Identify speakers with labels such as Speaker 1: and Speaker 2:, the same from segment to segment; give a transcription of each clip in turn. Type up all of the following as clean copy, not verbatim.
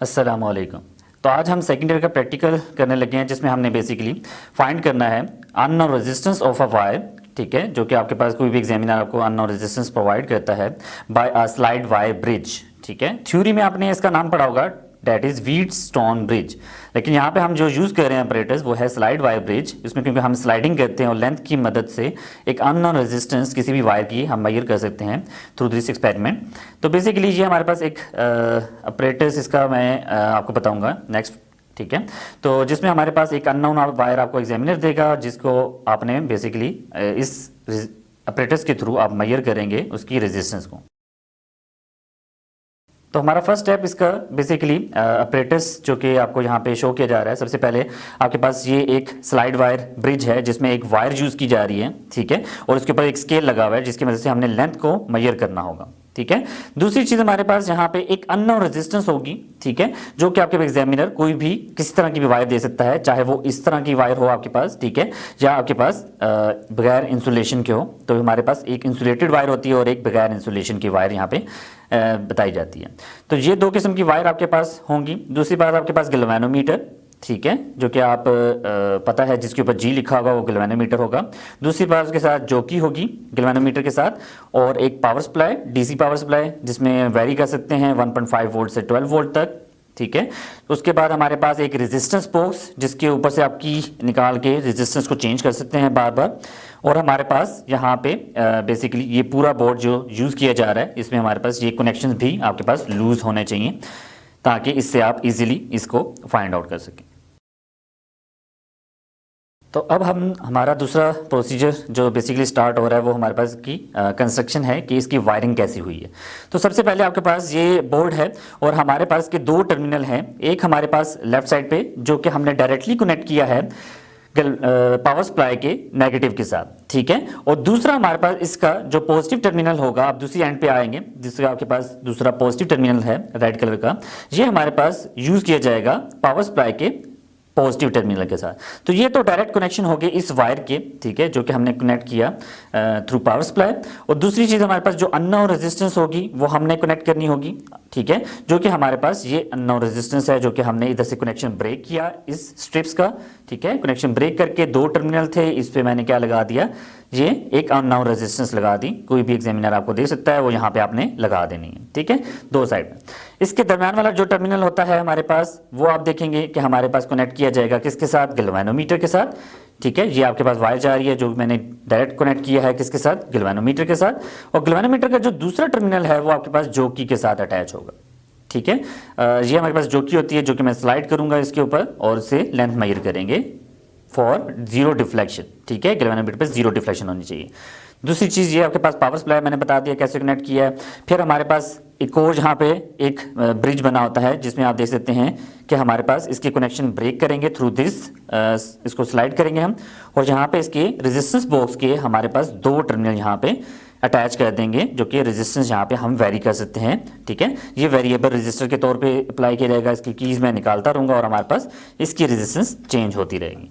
Speaker 1: अस्सलामुअलैकुम। तो आज हम सेकंड ईयर का प्रैक्टिकल करने लगे हैं जिसमें हमने बेसिकली फाइंड करना है unknown resistance of a wire. ठीक है, जो कि आपके पास कोई भी एग्जामिनर आपको अननोन रेजिस्टेंस प्रोवाइड करता है by a slide wire bridge. ठीक है, थ्योरी में आपने इसका नाम पढ़ा होगा, डैट इज व्हीटस्टोन ब्रिज। लेकिन यहाँ पे हम जो यूज़ कर रहे हैं ऑपरेटर्स वो है स्लाइड वायर ब्रिज। इसमें क्योंकि हम स्लाइडिंग करते हैं और लेंथ की मदद से एक अननोन रेजिस्टेंस किसी भी वायर की हम मेजर कर सकते हैं थ्रू दिस एक्सपेरिमेंट। तो बेसिकली ये हमारे पास एक ऑपरेटर्स इसका मैं आपको बताऊंगा नेक्स्ट। ठीक है, तो जिसमें हमारे पास एक अननोन वायर आपको एग्जामिनर देगा जिसको आपने बेसिकली इस ऑपरेटर्स के थ्रू आप मेजर करेंगे उसकी रेजिस्टेंस को। तो हमारा फर्स्ट स्टेप इसका बेसिकली ऑपरेटर्स जो कि आपको यहाँ पे शो किया जा रहा है। सबसे पहले आपके पास ये एक स्लाइड वायर ब्रिज है जिसमें एक वायर यूज़ की जा रही है। ठीक है, और उसके ऊपर एक स्केल लगा हुआ है जिसकी मदद से हमने लेंथ को मेजर करना होगा। ठीक है, दूसरी चीज़ हमारे पास यहाँ पे एक अननोन रेजिस्टेंस होगी। ठीक है, जो कि आपके एग्जामिनर कोई भी किसी तरह की भी वायर दे सकता है, चाहे वो इस तरह की वायर हो आपके पास। ठीक है, या आपके पास बगैर इंसुलेशन के हो। तो हमारे पास एक इंसुलेटेड वायर होती है और एक बगैर इंसुलेशन की वायर यहाँ पे बताई जाती है। तो ये दो किस्म की वायर आपके पास होंगी। दूसरी बात आपके पास गैल्वेनोमीटर। ठीक है, जो कि आप पता है जिसके ऊपर जी लिखा होगा वो गैल्वेनोमीटर होगा। दूसरी बात उसके साथ जोकी होगी गैल्वेनोमीटर के साथ, और एक power supply, DC power supply, जिसमें वेरी कर सकते हैं 1.5 वोल्ट से 12 वोल्ट तक। ठीक है, उसके बाद हमारे पास एक रेजिस्टेंस बॉक्स जिसके ऊपर से आप की निकाल के रेजिस्टेंस को चेंज कर सकते हैं बार बार। और हमारे पास यहाँ पे बेसिकली ये पूरा बोर्ड जो यूज़ किया जा रहा है इसमें हमारे पास ये कनेक्शंस भी आपके पास लूज होने चाहिए ताकि इससे आप इजीली इसको फाइंड आउट कर सकें। तो अब हम हमारा दूसरा प्रोसीजर जो बेसिकली स्टार्ट हो रहा है वो हमारे पास की कंस्ट्रक्शन है कि इसकी वायरिंग कैसी हुई है। तो सबसे पहले आपके पास ये बोर्ड है और हमारे पास के दो टर्मिनल हैं। एक हमारे पास लेफ्ट साइड पे जो कि हमने डायरेक्टली कनेक्ट किया है पावर सप्लाई के नेगेटिव के साथ। ठीक है, और दूसरा हमारे पास इसका जो पॉजिटिव टर्मिनल होगा, आप दूसरी एंड पे आएंगे जिसका आपके पास दूसरा पॉजिटिव टर्मिनल है रेड कलर का, ये हमारे पास यूज किया जाएगा पावर सप्लाई के पॉजिटिव टर्मिनल के साथ। तो ये तो डायरेक्ट कनेक्शन हो गए इस वायर के। ठीक है, जो कि हमने कनेक्ट किया थ्रू पावर सप्लाई। और दूसरी चीज़ हमारे पास जो अननोन रेजिस्टेंस होगी वो हमने कनेक्ट करनी होगी। ठीक है, जो कि हमारे पास ये अननोन रेजिस्टेंस है जो कि हमने इधर से कनेक्शन ब्रेक किया इस स्ट्रिप्स का। ठीक है, कनेक्शन ब्रेक करके दो टर्मिनल थे, इस पे मैंने क्या लगा दिया, ये एक अननोन रेजिस्टेंस लगा दी। कोई भी एग्जामिनर आपको दे सकता है, वो यहाँ पे आपने लगा देनी है। ठीक है, दो साइड में। इसके दरम्यान वाला जो टर्मिनल होता है हमारे पास वो आप देखेंगे कि हमारे पास कनेक्ट किया जाएगा किसके साथ, गैल्वेनोमीटर के साथ। ठीक है, ये आपके पास वायर जा रही है जो मैंने डायरेक्ट कनेक्ट किया है किसके साथ, गैल्वेनोमीटर के साथ। और गैल्वेनोमीटर का जो दूसरा टर्मिनल है वो आपके पास जोकी के साथ अटैच होगा। ठीक है, ये हमारे पास जोकी होती है जो कि मैं स्लाइड करूंगा इसके ऊपर और इसे लेंथ मेजर करेंगे फॉर जीरो डिफ्लेक्शन। ठीक है, गैल्वेनोमीटर पे जीरो डिफ्लेक्शन होनी चाहिए। दूसरी चीज़ ये आपके पास पावर सप्लाई मैंने बता दिया कैसे कनेक्ट किया है। फिर हमारे पास एक और यहाँ पे एक ब्रिज बना होता है जिसमें आप देख सकते हैं कि हमारे पास इसके कनेक्शन ब्रेक करेंगे थ्रू दिस, इसको स्लाइड करेंगे हम, और यहाँ पे इसके रेजिस्टेंस बॉक्स के हमारे पास दो टर्मिनल यहाँ पे अटैच कर देंगे जो कि रेजिस्टेंस यहाँ पे हम वेरी कर सकते हैं। ठीक है, ये वेरिएबल रजिस्टर के तौर पे अप्लाई किया जाएगा। इसकी कीज़ मैं निकालता रहूँगा और हमारे पास इसकी रेजिस्टेंस चेंज होती रहेगी।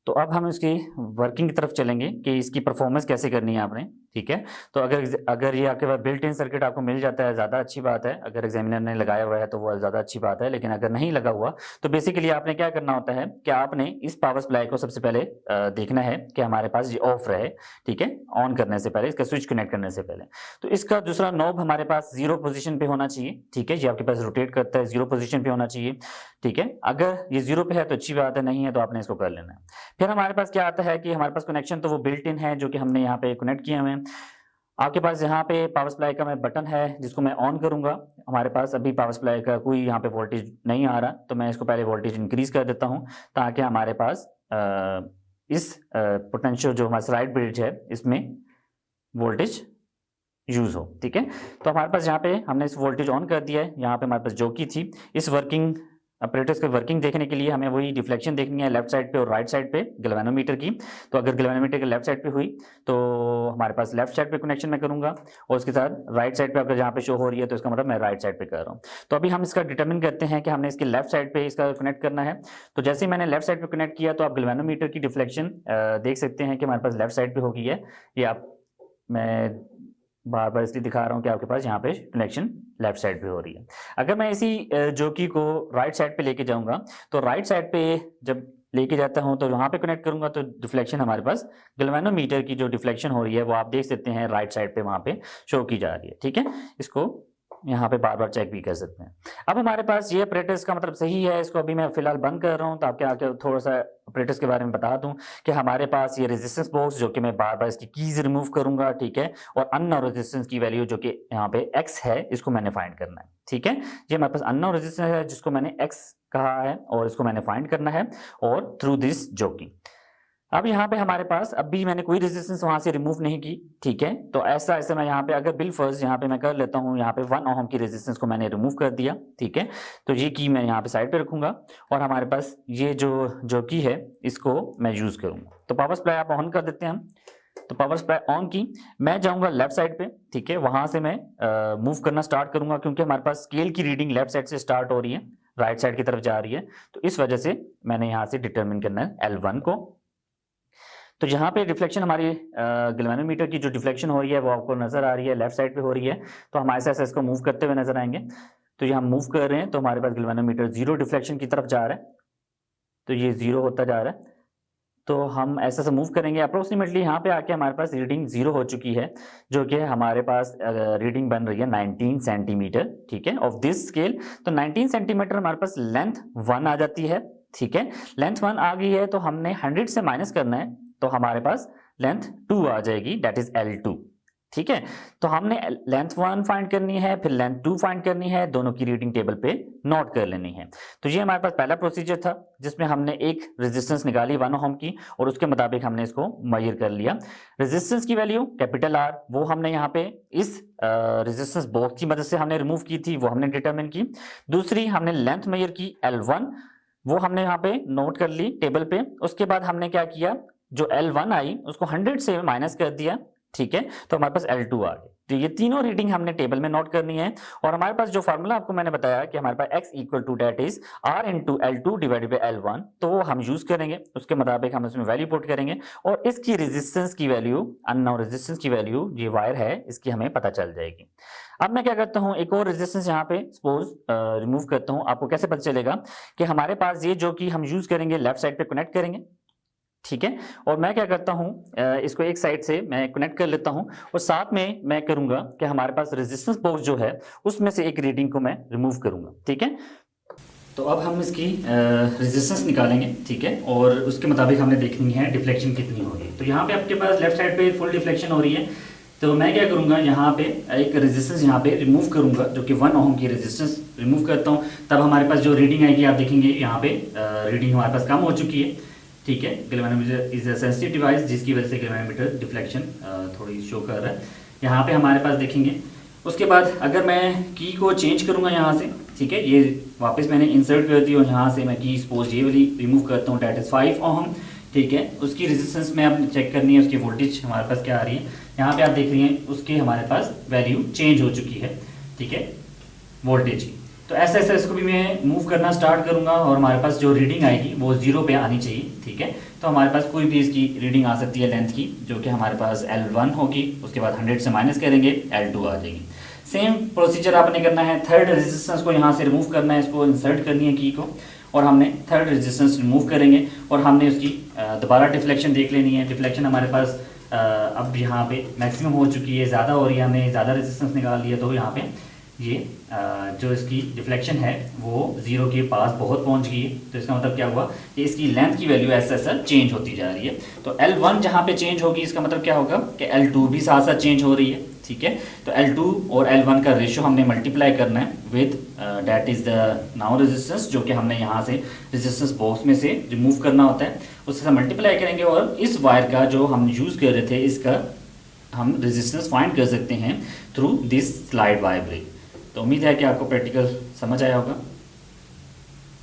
Speaker 1: तो अब हम इसकी वर्किंग की तरफ चलेंगे कि इसकी परफॉर्मेंस कैसे करनी है आपने। ठीक है, तो अगर ये आपके पास बिल्ट इन सर्किट आपको मिल जाता है ज़्यादा अच्छी बात है, अगर एग्जामिनर ने लगाया हुआ है तो वो ज़्यादा अच्छी बात है। लेकिन अगर नहीं लगा हुआ तो बेसिकली आपने क्या करना होता है कि आपने इस पावर सप्लाई को सबसे पहले देखना है कि हमारे पास ये ऑफ रहे। ठीक है, ऑन करने से पहले, इसका स्विच कनेक्ट करने से पहले। तो इसका दूसरा नॉब हमारे पास जीरो पोजिशन पे होना चाहिए। ठीक है, ये आपके पास रोटेट करता है, जीरो पोजिशन पे होना चाहिए। ठीक है, अगर ये जीरो पे है तो अच्छी बात है, नहीं है तो आपने इसको कर लेना है। फिर हमारे पास क्या आता है कि हमारे पास कनेक्शन तो वो बिल्ट इन है जो कि हमने यहाँ पे कनेक्ट किए हुए हैं। आपके पास यहाँ पे पावर सप्लाई का मैं बटन है जिसको मैं ऑन करूंगा। हमारे पास अभी पावर सप्लाई का कोई यहाँ पे वोल्टेज नहीं आ रहा, तो मैं इसको पहले वोल्टेज इंक्रीज कर देता हूँ ताकि हमारे पास इस पोटेंशियल जो हमारा स्लाइड ब्रिज है इसमें वोल्टेज यूज हो। ठीक है, तो हमारे पास यहाँ पे हमने इस वोल्टेज ऑन कर दिया है। यहाँ पे हमारे पास जो की थी इस वर्किंग ऑपरेटर्स की वर्किंग देखने के लिए हमें वही डिफ्लेक्शन देखनी है लेफ्ट साइड पे और राइट साइड पे गैल्वेनोमीटर की। तो अगर गैल्वेनोमीटर के लेफ्ट साइड पे हुई तो हमारे पास लेफ्ट साइड पे कनेक्शन मैं करूंगा, और उसके साथ राइट साइड पे अगर जहाँ पे शो हो रही है तो इसका मतलब मैं राइट साइड पे कर रहा हूँ। तो अभी हम इसका डिटरमिन करते हैं कि हमने इसके लेफ्ट साइड पे इसका कनेक्ट करना है। तो जैसे ही मैंने लेफ्ट साइड पे कनेक्ट किया तो आप गैल्वेनोमीटर की डिफ्लेक्शन देख सकते हैं कि हमारे पास लेफ्ट साइड पे हो गई है। ये आप मैं बार बार इसलिए दिखा रहा हूँ कि आपके पास यहाँ पे डिफ्लेक्शन लेफ्ट साइड पे हो रही है। अगर मैं इसी जोकी को राइट साइड पे लेके जाऊंगा तो राइट साइड पे जब लेके जाता हूँ तो वहाँ पे कनेक्ट करूंगा तो डिफ्लेक्शन हमारे पास गैल्वेनोमीटर की जो डिफ्लेक्शन हो रही है वो आप देख सकते हैं राइट साइड पे वहाँ पे शो की जा रही है। ठीक है, इसको यहाँ पे बार बार चेक भी कर सकते हैं। अब हमारे पास ये ऑपरेटर्स का मतलब सही है, इसको अभी मैं फिलहाल बंद कर रहा हूँ तो आपके आगे थोड़ा सा ऑपरेटर्स के बारे में बता दूं कि हमारे पास ये रेजिस्टेंस बॉक्स जो कि मैं बार बार इसकी कीज रिमूव करूंगा, ठीक है, और अननोन रेजिस्टेंस की वैल्यू जो कि यहाँ पे x है इसको मैंने फाइंड करना है। ठीक है, ये हमारे पास अननोन रेजिस्टेंस है जिसको मैंने x कहा है और इसको मैंने फाइंड करना है और थ्रू दिस जोकी। अब यहाँ पे हमारे पास अभी मैंने कोई रेजिस्टेंस वहां से रिमूव नहीं की। ठीक है, तो ऐसा मैं यहाँ पे अगर बिल फर्स्ट यहाँ पे मैं कर लेता हूँ, यहाँ पे 1 ओम की रेजिस्टेंस को मैंने रिमूव कर दिया। ठीक है, तो ये की मैं यहाँ पे साइड पे रखूंगा और हमारे पास ये जो की है इसको मैं यूज करूंगा। तो पावर सप्लाई आप ऑन कर देते हैं हम। तो पावर सप्लाई ऑन की, मैं जाऊंगा लेफ्ट साइड पे। ठीक है, वहां से मैं मूव करना स्टार्ट करूंगा क्योंकि हमारे पास स्केल की रीडिंग लेफ्ट साइड से स्टार्ट हो रही है, राइट साइड की तरफ जा रही है, तो इस वजह से मैंने यहाँ से डिटरमिन करना है L1 को। तो यहाँ पे डिफ्लेक्शन हमारी गैल्वेनोमीटर की जो डिफ्लेक्शन हो रही है वो आपको नजर आ रही है, लेफ्ट साइड पे हो रही है। तो हमारे साथ इसको मूव करते हुए नजर आएंगे। तो ये हम मूव कर रहे हैं तो हमारे पास गैल्वेनोमीटर 0 डिफ्लेक्शन की तरफ जा रहा है, तो ये 0 होता जा रहा है। तो हम ऐसा मूव करेंगे, अप्रोक्सीमेटली यहाँ पे आके हमारे पास रीडिंग 0 हो चुकी है, जो कि हमारे पास रीडिंग बन रही है 19 सेंटीमीटर। ठीक है, ऑफ दिस स्केल। तो 19 सेंटीमीटर हमारे पास लेंथ 1 आ जाती है। ठीक है, लेंथ 1 आ गई है तो हमने 100 से माइनस करना है, तो हमारे पास लेंथ 2 आ जाएगी, दैट इज L2। ठीक है, तो हमने लेंथ 1 फाइंड करनी है, फिर लेंथ 2 फाइंड करनी है, दोनों की रीडिंग टेबल पे नोट कर लेनी है। तो ये हमारे पास पहला प्रोसीजर था जिसमें हमने एक रेजिस्टेंस निकाली 1 ओम की और उसके मुताबिक हमने इसको मेजर कर लिया। रेजिस्टेंस की वैल्यू कैपिटल R वो हमने यहाँ पे इस रेजिस्टेंस बॉक्स की मदद से हमने रिमूव की थी, वो हमने डिटरमिन की। दूसरी हमने लेंथ मेजर की L1, वो हमने यहाँ पे नोट कर ली टेबल पे। उसके बाद हमने क्या किया, जो L1 आई उसको 100 से माइनस कर दिया। ठीक है, तो हमारे पास L2 आ गई। तो ये तीनों रीडिंग हमने टेबल में नोट करनी है और हमारे पास जो फार्मूला आपको मैंने बताया कि हमारे पास x equal to that is R into L2 divided by L1, तो वो हम यूज करेंगे, उसके मुताबिक हम उसमें वैल्यू पुट करेंगे और इसकी रेजिस्टेंस की वैल्यू, अननोन रेजिस्टेंस की वैल्यू, ये वायर है इसकी हमें पता चल जाएगी। अब मैं क्या करता हूँ, एक और रेजिस्टेंस यहाँ पे सपोज रिमूव करता हूँ। आपको कैसे पता चलेगा कि हमारे पास ये जो कि हम यूज करेंगे लेफ्ट साइड पे कनेक्ट करेंगे। ठीक है, और मैं क्या करता हूं, इसको एक साइड से मैं कनेक्ट कर लेता हूं और साथ में मैं करूंगा कि हमारे पास रेजिस्टेंस बॉक्स जो है उसमें से एक रीडिंग को मैं रिमूव करूंगा। ठीक है, तो अब हम इसकी रेजिस्टेंस निकालेंगे। ठीक है, और उसके मुताबिक हमने देखनी है डिफ्लेक्शन कितनी हो रही है। तो यहाँ पे आपके पास लेफ्ट साइड पे फुल डिफ्लेक्शन हो रही है, तो मैं क्या करूंगा, यहाँ पे एक रेजिस्टेंस यहाँ पे रिमूव करूंगा जो कि 1 ओम की रेजिस्टेंस रिमूव करता हूँ। तब हमारे पास जो रीडिंग आएगी आप देखेंगे यहाँ पे रीडिंग हमारे पास कम हो चुकी है। ठीक है, galvanometer is a sensitive device जिसकी वजह से गैल्वेनोमीटर डिफ्लेक्शन थोड़ी शो कर रहा है। यहाँ पे हमारे पास देखेंगे। उसके बाद अगर मैं की को चेंज करूँगा यहाँ से, ठीक है, ये वापस मैंने इंसर्ट कर दी और यहाँ से मैं की सपोज ये वाली रिमूव करता हूँ, डेट इज 5 ओम। ठीक है, उसकी रेजिस्टेंस में आप चेक करनी है, उसकी वोल्टेज हमारे पास क्या आ रही है। यहाँ पे आप देख रही हैं उसके हमारे पास वैल्यू चेंज हो चुकी है। ठीक है, वोल्टेज की। तो ऐसे इसको भी मैं मूव करना स्टार्ट करूंगा और हमारे पास जो रीडिंग आएगी वो 0 पे आनी चाहिए। ठीक है, तो हमारे पास कोई भी इसकी रीडिंग आ सकती है लेंथ की, जो कि हमारे पास L1 होगी, उसके बाद 100 से माइनस करेंगे L2 आ जाएगी। सेम प्रोसीजर आपने करना है, थर्ड रेजिस्टेंस को यहाँ से रिमूव करना है, इसको इंसर्ट करनी है की को, और हमने थर्ड रेजिस्टेंस रिमूव करेंगे और हमने उसकी दोबारा डिफ्लेक्शन देख लेनी है। डिफ्लेक्शन हमारे पास अब यहाँ पे मैक्सिमम हो चुकी है, ज़्यादा हो रही है, हमने ज़्यादा रेजिस्टेंस निकाल लिया, तो यहाँ पे ये जो इसकी डिफ्लेक्शन है वो 0 के पास बहुत पहुंच गई है। तो इसका मतलब क्या हुआ कि इसकी लेंथ की वैल्यू ऐसा चेंज होती जा रही है। तो L1 जहाँ पे चेंज होगी इसका मतलब क्या होगा कि L2 भी साथ साथ चेंज हो रही है। ठीक है, तो L2 और L1 का रेशियो हमने मल्टीप्लाई करना है with that is the now resistance, जो कि हमने यहाँ से रेजिस्टेंस बॉक्स में से रिमूव करना होता है, उससे मल्टीप्लाई करेंगे और इस वायर का जो हम यूज़ कर रहे थे इसका हम रेजिस्टेंस फाइंड कर सकते हैं through this slide wire break. तो उम्मीद है कि आपको प्रैक्टिकल समझ आया होगा।